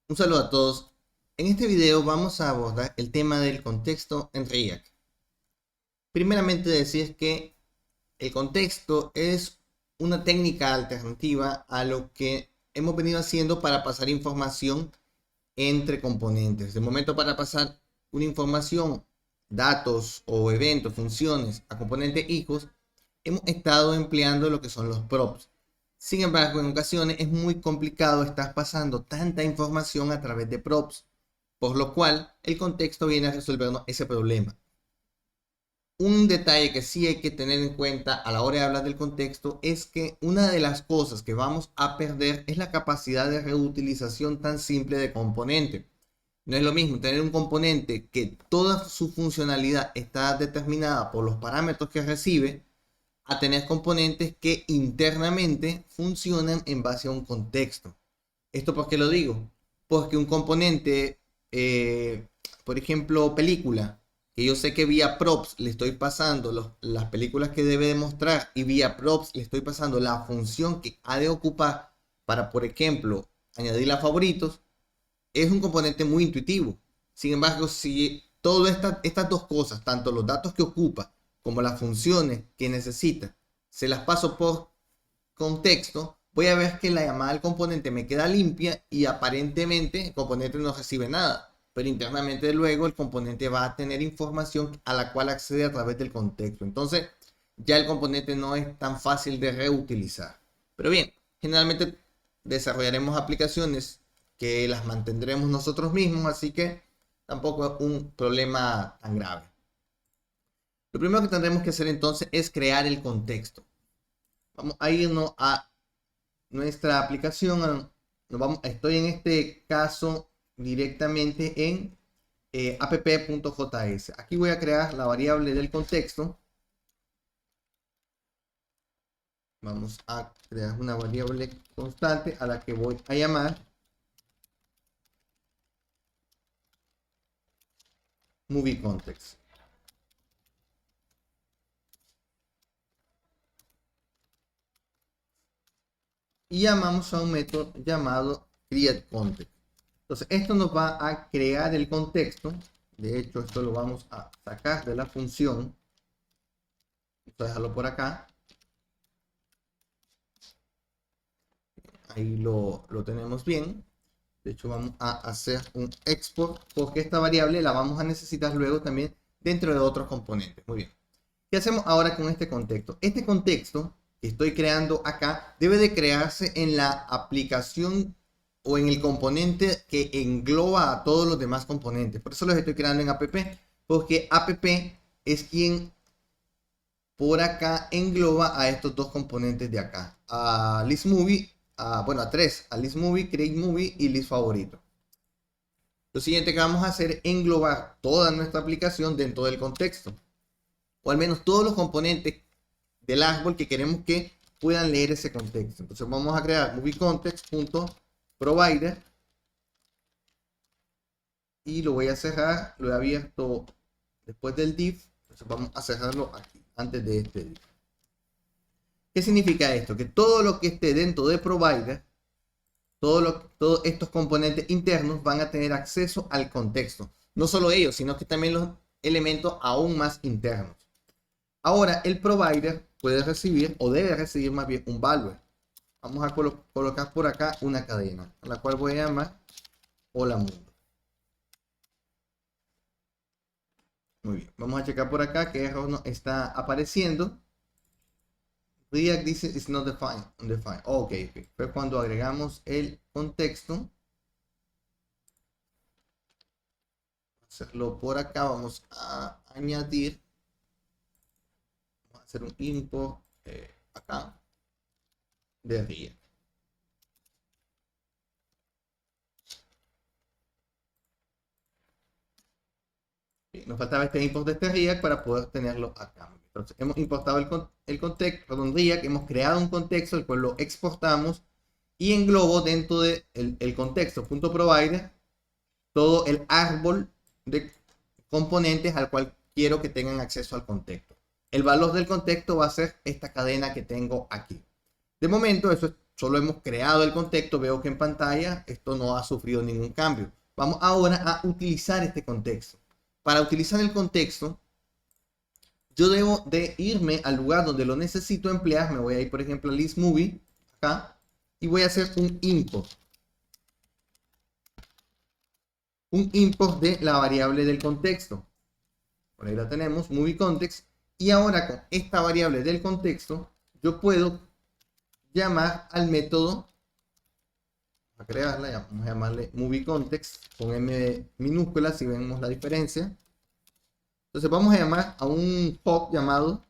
Un saludo a todos. En este video vamos a abordar el tema del contexto en React. Primeramente decir que el contexto es una técnica alternativa a lo que hemos venido haciendo para pasar información entre componentes. De momento, para pasar una información, datos o eventos, funciones a componentes hijos, hemos estado empleando lo que son los props. Sin embargo, en ocasiones es muy complicado estar pasando tanta información a través de props, por lo cual el contexto viene a resolvernos ese problema. Un detalle que sí hay que tener en cuenta a la hora de hablar del contexto es que una de las cosas que vamos a perder es la capacidad de reutilización tan simple de componente. No es lo mismo tener un componente que toda su funcionalidad está determinada por los parámetros que recibe, a tener componentes que internamente funcionan en base a un contexto. ¿Esto por qué lo digo? Porque un componente, por ejemplo, película, que yo sé que vía props le estoy pasando las películas que debe demostrar y vía props le estoy pasando la función que ha de ocupar para, por ejemplo, añadirla a favoritos, es un componente muy intuitivo. Sin embargo, si todas estas dos cosas, tanto los datos que ocupa como las funciones que necesita, se las paso por contexto, voy a ver que la llamada al componente me queda limpia y aparentemente el componente no recibe nada. Pero internamente luego el componente va a tener información a la cual accede a través del contexto. Entonces ya el componente no es tan fácil de reutilizar. Pero bien, generalmente desarrollaremos aplicaciones que las mantendremos nosotros mismos, así que tampoco es un problema tan grave. Lo primero que tendremos que hacer entonces es crear el contexto. Vamos a irnos a nuestra aplicación. Estoy en este caso directamente en app.js. Aquí voy a crear la variable del contexto. Vamos a crear una variable constante a la que voy a llamar movie context. Y llamamos a un método llamado createContext. Entonces esto nos va a crear el contexto. De hecho, esto lo vamos a sacar de la función. Vamos a dejarlo por acá. Ahí lo tenemos bien. De hecho, vamos a hacer un export porque esta variable la vamos a necesitar luego también dentro de otros componentes. Muy bien. ¿Qué hacemos ahora con este contexto? Este contexto que estoy creando acá debe de crearse en la aplicación o en el componente que engloba a todos los demás componentes. Por eso los estoy creando en app, porque app es quien por acá engloba a estos dos componentes de acá, a list movie, a tres, a list movie, create movie y list favorito. Lo siguiente que vamos a hacer es englobar toda nuestra aplicación dentro del contexto, o al menos todos los componentes del árbol que queremos que puedan leer ese contexto. Entonces vamos a crear movieContext.provider y lo voy a cerrar. Lo he abierto después del div. Entonces vamos a cerrarlo aquí, antes de este div. ¿Qué significa esto? Que todo lo que esté dentro de provider, todos estos componentes internos van a tener acceso al contexto. No solo ellos, sino que también los elementos aún más internos. Ahora el provider puede recibir o debe recibir más bien un value. Vamos a colocar por acá una cadena, a la cual voy a llamar hola mundo. Muy bien, vamos a checar por acá que error no está apareciendo. React dice is not defined. Ok. Fue cuando agregamos el contexto. Hacerlo por acá, vamos a añadir. Vamos a hacer un import acá de React. Bien, nos faltaba este import de este React para poder tenerlo acá. Entonces hemos importado el contexto, perdón, React, hemos creado un contexto, el cual lo exportamos y englobo dentro del el contexto.provider todo el árbol de componentes al cual quiero que tengan acceso al contexto. El valor del contexto va a ser esta cadena que tengo aquí. De momento eso es solo hemos creado el contexto, veo que en pantalla esto no ha sufrido ningún cambio. Vamos ahora a utilizar este contexto. Para utilizar el contexto, yo debo de irme al lugar donde lo necesito emplear. Me voy a ir, por ejemplo, a List Movie, acá, y voy a hacer un import. Un import de la variable del contexto. Por ahí la tenemos, movie context. Y ahora con esta variable del contexto, yo puedo llamar al método, a crearla, vamos a llamarle movie context con M minúscula, si vemos la diferencia. Entonces vamos a llamar a un hop llamado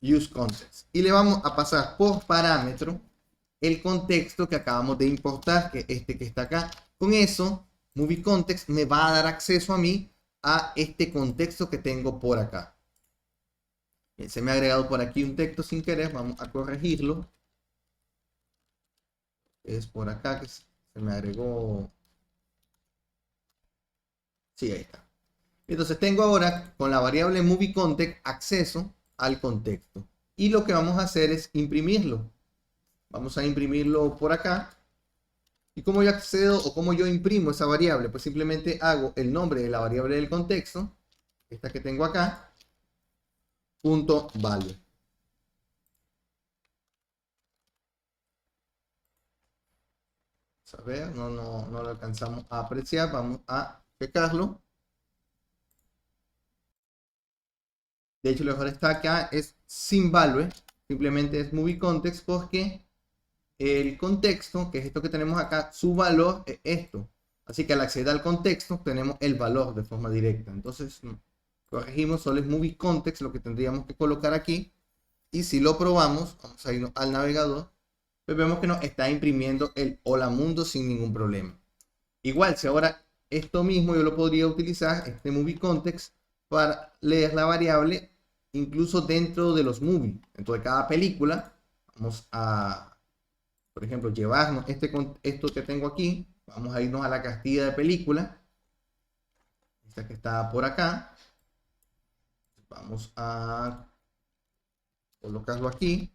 useContext y le vamos a pasar por parámetro el contexto que acabamos de importar, que este que está acá. Con eso, movieContext me va a dar acceso a mí a este contexto que tengo por acá. Bien, se me ha agregado por aquí un texto sin querer, vamos a corregirlo. Es por acá que se me agregó. Sí, ahí está. Entonces tengo ahora con la variable movieContext acceso al contexto. Y lo que vamos a hacer es imprimirlo. Vamos a imprimirlo por acá. ¿Y cómo yo accedo o cómo yo imprimo esa variable? Pues simplemente hago el nombre de la variable del contexto, esta que tengo acá, punto value. A ver, no lo alcanzamos a apreciar. Vamos a checarlo. De hecho, lo mejor está acá, es sin value. Simplemente es movie context porque el contexto, que es esto que tenemos acá, su valor es esto. Así que al acceder al contexto, tenemos el valor de forma directa. Entonces, corregimos, solo es movie context lo que tendríamos que colocar aquí. Y si lo probamos, vamos a irnos al navegador, pues vemos que nos está imprimiendo el hola mundo sin ningún problema. Igual, si ahora esto mismo yo lo podría utilizar, este movie context, para leer la variable incluso dentro de los movies. Dentro de cada película, vamos a, por ejemplo, llevarnos esto que tengo aquí. Vamos a irnos a la cartilla de película. Esta que está por acá. Vamos a colocarlo aquí.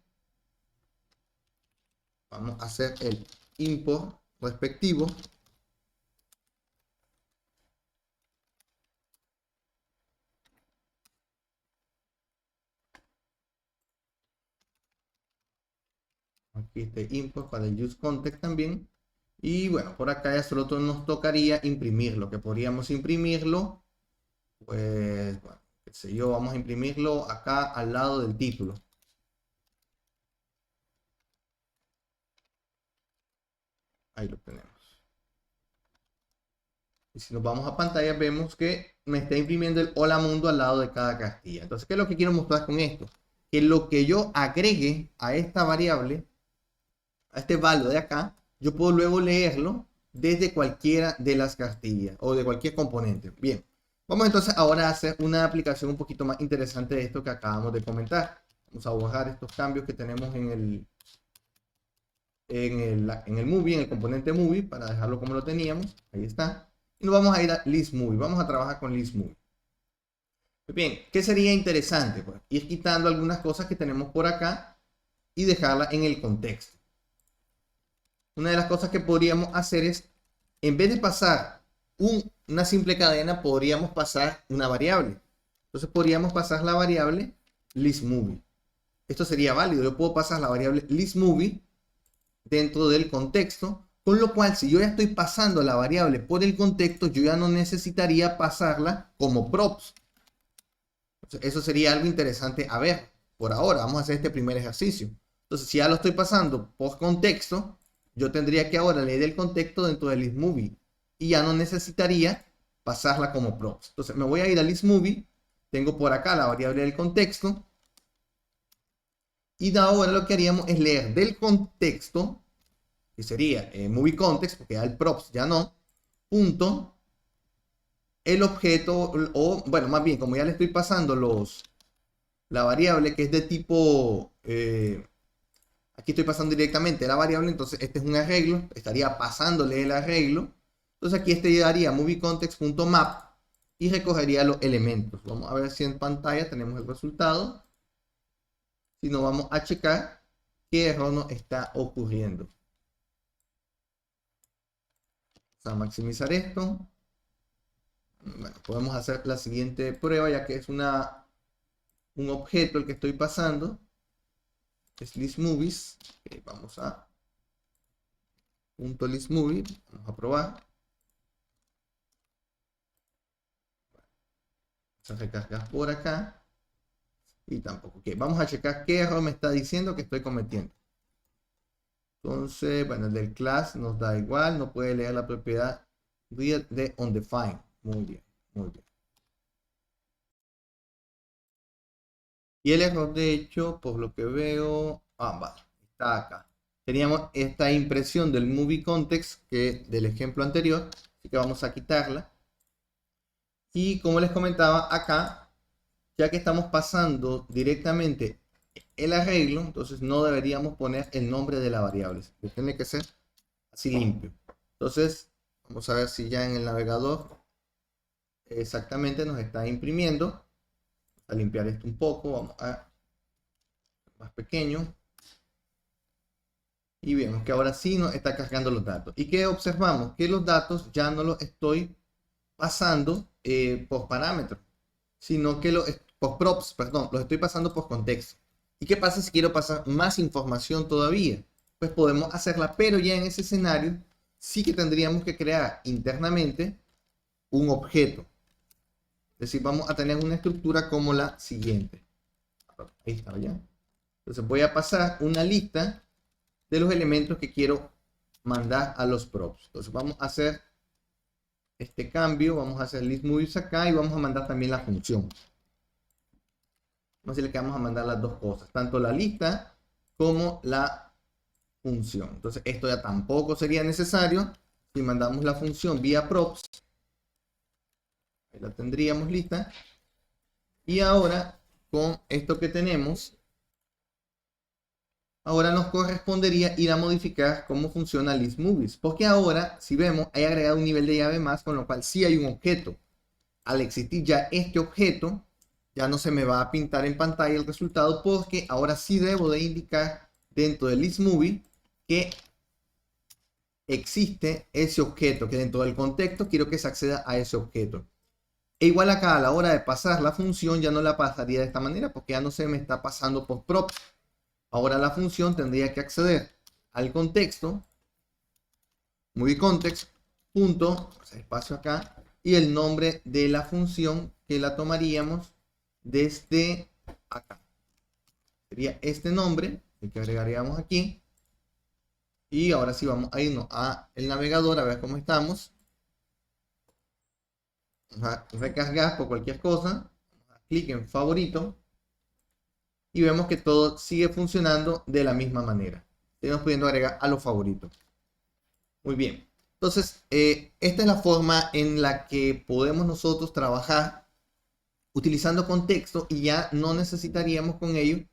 Vamos a hacer el import respectivo. Aquí este import para el useContext también. Y bueno, por acá ya solo nos tocaría imprimirlo, que podríamos imprimirlo, pues, bueno, qué sé yo, vamos a imprimirlo acá al lado del título. Ahí lo tenemos. Y si nos vamos a pantalla, vemos que me está imprimiendo el hola mundo al lado de cada castilla. Entonces, ¿qué es lo que quiero mostrar con esto? Que lo que yo agregue a esta variable, a este valor de acá, yo puedo luego leerlo desde cualquiera de las castillas o de cualquier componente. Bien, vamos entonces ahora a hacer una aplicación un poquito más interesante de esto que acabamos de comentar. Vamos a borrar estos cambios que tenemos en el movie, en el componente movie, para dejarlo como lo teníamos. Ahí está. Y nos vamos a ir a list movie. Vamos a trabajar con list movie. Bien, ¿qué sería interesante? Pues ir quitando algunas cosas que tenemos por acá y dejarla en el contexto. Una de las cosas que podríamos hacer es, en vez de pasar una simple cadena, podríamos pasar una variable. Entonces podríamos pasar la variable listMovie. Esto sería válido. Yo puedo pasar la variable listMovie dentro del contexto, con lo cual si yo ya estoy pasando la variable por el contexto, yo ya no necesitaría pasarla como props. Entonces, eso sería algo interesante a ver. Por ahora, vamos a hacer este primer ejercicio. Entonces, si ya lo estoy pasando por contexto, yo tendría que ahora leer el contexto dentro del listMovie y ya no necesitaría pasarla como props. Entonces me voy a ir al listMovie, tengo por acá la variable del contexto y de ahora lo que haríamos es leer del contexto, que sería movie context, porque ya el props ya no, punto, el objeto, o bueno, más bien como ya le estoy pasando la variable que es de tipo... aquí estoy pasando directamente la variable, entonces este es un arreglo, estaría pasándole el arreglo. Entonces aquí este daría movieContext.map y recogería los elementos. Vamos a ver si en pantalla tenemos el resultado. Si no, vamos a checar qué error nos está ocurriendo. Vamos a maximizar esto. Bueno, podemos hacer la siguiente prueba, ya que es un objeto el que estoy pasando. Es listMovies. Okay, vamos a .listMovie. Vamos a probar. Vamos a recargar por acá. Y tampoco. Okay, vamos a checar qué error me está diciendo que estoy cometiendo. Entonces, bueno, el del class nos da igual. No puede leer la propiedad de onDefine. Muy bien, muy bien. Y el error, de hecho, por lo que veo, vale, está acá. Teníamos esta impresión del movie context que del ejemplo anterior, así que vamos a quitarla. Y como les comentaba acá, ya que estamos pasando directamente el arreglo, entonces no deberíamos poner el nombre de la variable. Tiene que ser así limpio. Entonces, vamos a ver si ya en el navegador exactamente nos está imprimiendo. A limpiar esto un poco, vamos a más pequeño. Y vemos que ahora sí nos está cargando los datos. ¿Y qué observamos? Que los datos ya no los estoy pasando por parámetros, sino que por props, perdón, los estoy pasando por contexto. ¿Y qué pasa si quiero pasar más información todavía? Pues podemos hacerla, pero ya en ese escenario sí que tendríamos que crear internamente un objeto. Es decir, vamos a tener una estructura como la siguiente. Ahí está, ya. Entonces voy a pasar una lista de los elementos que quiero mandar a los props. Entonces vamos a hacer este cambio, vamos a hacer listMovies acá y vamos a mandar también la función. Vamos a decirle que vamos a mandar las dos cosas, tanto la lista como la función. Entonces esto ya tampoco sería necesario si mandamos la función vía props. Ahí la tendríamos lista. Y ahora con esto que tenemos, ahora nos correspondería ir a modificar cómo funciona listMovies, porque ahora, si vemos, hay agregado un nivel de llave más, con lo cual sí hay un objeto. Al existir ya este objeto, ya no se me va a pintar en pantalla el resultado, porque ahora sí debo de indicar dentro del listMovie que existe ese objeto, que dentro del contexto quiero que se acceda a ese objeto. E igual acá a la hora de pasar la función ya no la pasaría de esta manera, porque ya no se me está pasando por props. Ahora la función tendría que acceder al contexto, movieContext, punto, espacio acá, y el nombre de la función que la tomaríamos desde acá. Sería este nombre, el que agregaríamos aquí. Y ahora sí vamos a irnos a el navegador a ver cómo estamos. Vamos a recargar por cualquier cosa. Clic en favorito. Y vemos que todo sigue funcionando de la misma manera. Estamos pudiendo agregar a los favoritos. Muy bien. Entonces, esta es la forma en la que podemos nosotros trabajar utilizando contexto y ya no necesitaríamos con ello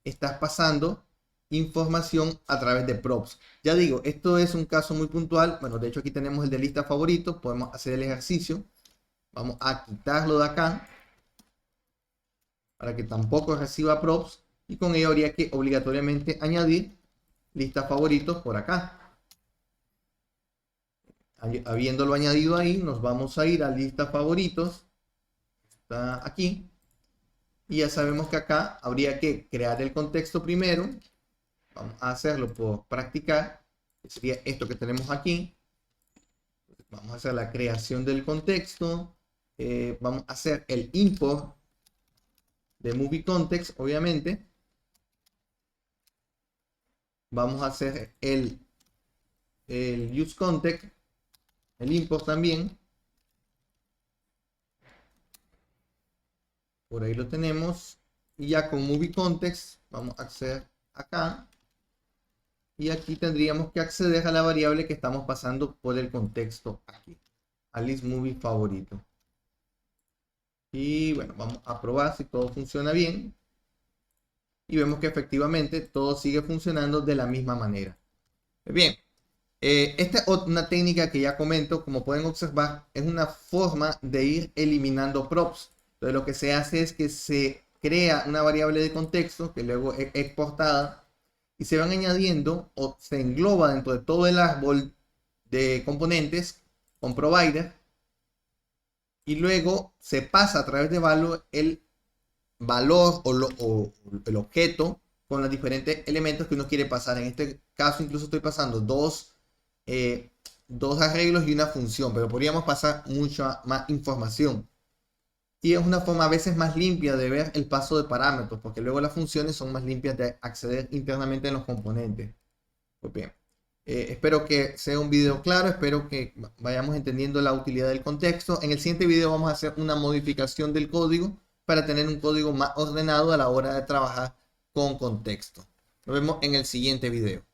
estar pasando información a través de props. Ya digo, esto es un caso muy puntual. Bueno, de hecho aquí tenemos el de lista favoritos. Podemos hacer el ejercicio. Vamos a quitarlo de acá para que tampoco reciba props, y con ello habría que obligatoriamente añadir lista favoritos por acá. Habiéndolo añadido ahí, nos vamos a ir a lista favoritos, está aquí, y ya sabemos que acá habría que crear el contexto primero. Vamos a hacerlo por practicar, que sería esto que tenemos aquí. Vamos a hacer la creación del contexto, vamos a hacer el import de movieContext, obviamente. Vamos a hacer el useContext, el import también. Por ahí lo tenemos. Y ya con movieContext vamos a acceder acá. Y aquí tendríamos que acceder a la variable que estamos pasando por el contexto aquí, al listMovie favorito. Y bueno, vamos a probar si todo funciona bien. Y vemos que efectivamente todo sigue funcionando de la misma manera. Bien, esta es una técnica que ya comento. Como pueden observar, es una forma de ir eliminando props. Entonces lo que se hace es que se crea una variable de contexto que luego es exportada y se van añadiendo o se engloba dentro de todo el árbol de componentes con provider, y luego se pasa a través de valor el valor o el objeto con los diferentes elementos que uno quiere pasar. En este caso incluso estoy pasando dos arreglos y una función, pero podríamos pasar mucha más información. Y es una forma a veces más limpia de ver el paso de parámetros, porque luego las funciones son más limpias de acceder internamente en los componentes. Pues bien, espero que sea un video claro, espero que vayamos entendiendo la utilidad del contexto. En el siguiente video vamos a hacer una modificación del código para tener un código más ordenado a la hora de trabajar con contexto. Nos vemos en el siguiente video.